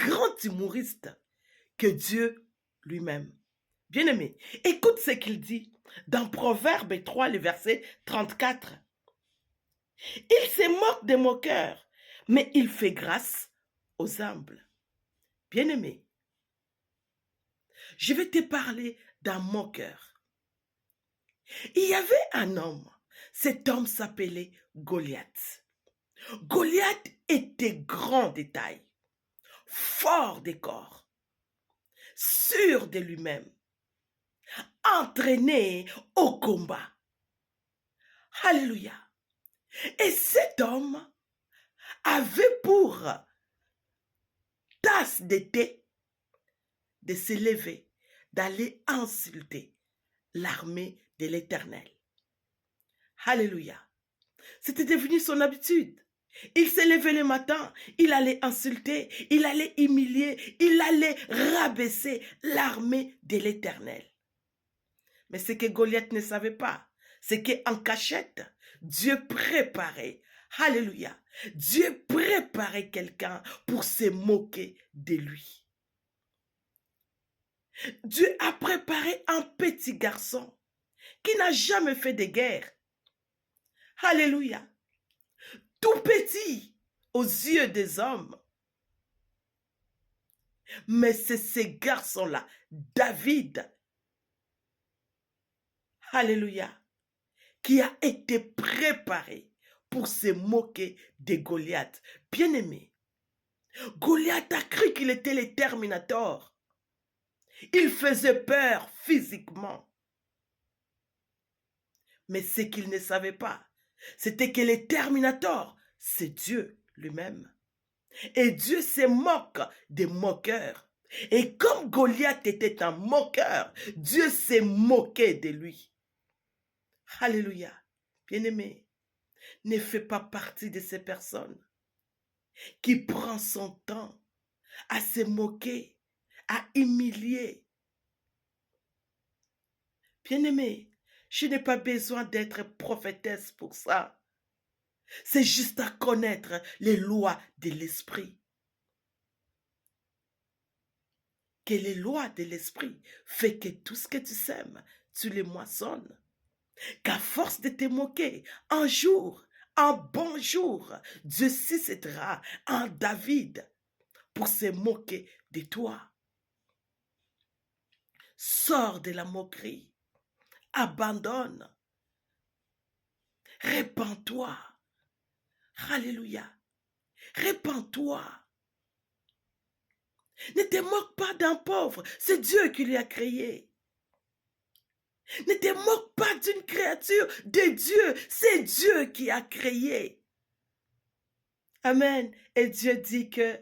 grand humoriste que Dieu lui-même. Bien-aimé, écoute ce qu'il dit dans Proverbe 3, le verset 34. Il se moque des moqueurs, mais il fait grâce aux humbles. Bien-aimé, je vais te parler d'un moqueur. Il y avait un homme. Cet homme s'appelait Goliath. Goliath était grand de taille, fort de corps, sûr de lui-même, entraîné au combat. Alléluia. Et cet homme avait pour tasse de thé de se lever, d'aller insulter l'armée de l'Éternel. Alléluia. C'était devenu son habitude. Il s'est levé le matin, il allait insulter, il allait humilier, il allait rabaisser l'armée de l'Éternel. Mais ce que Goliath ne savait pas, c'est qu'en cachette, Dieu préparait, alléluia, Dieu préparait quelqu'un pour se moquer de lui. Dieu a préparé un petit garçon qui n'a jamais fait de guerre. Alléluia. Tout petit aux yeux des hommes. Mais c'est ce garçon-là, David, alléluia, qui a été préparé pour se moquer de Goliath. Bien-aimé, Goliath a cru qu'il était le Terminator. Il faisait peur physiquement. Mais ce qu'il ne savait pas, c'était que le Terminator, c'est Dieu lui-même. Et Dieu se moque des moqueurs. Et comme Goliath était un moqueur, Dieu s'est moqué de lui. Alléluia. Bien-aimé, ne fais pas partie de ces personnes qui prennent son temps à se moquer, à humilier. Bien-aimé, je n'ai pas besoin d'être prophétesse pour ça. C'est juste à connaître les lois de l'esprit. Que les lois de l'esprit fait que tout ce que tu sèmes, tu les moissonnes. Qu'à force de te moquer, un jour, un bon jour, Dieu suscitera un David pour se moquer de toi. Sors de la moquerie. Abandonne. Répands-toi. Alléluia. Répands-toi. Ne te moque pas d'un pauvre. C'est Dieu qui lui a créé. Ne te moque pas d'une créature de Dieu. C'est Dieu qui a créé. Amen. Et Dieu dit que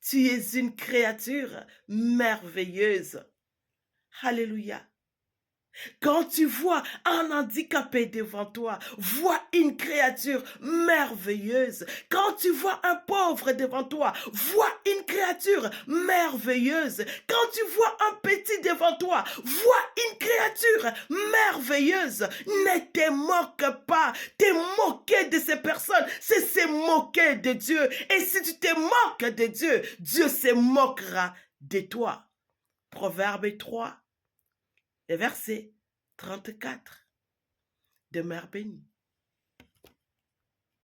tu es une créature merveilleuse. Alléluia. Quand tu vois un handicapé devant toi, vois une créature merveilleuse. Quand tu vois un pauvre devant toi, vois une créature merveilleuse. Quand tu vois un petit devant toi, vois une créature merveilleuse. Ne te moque pas. Te moquer de ces personnes, c'est se moquer de Dieu. Et si tu te moques de Dieu, Dieu se moquera de toi. Proverbe 3. Le verset 34. Demeure béni.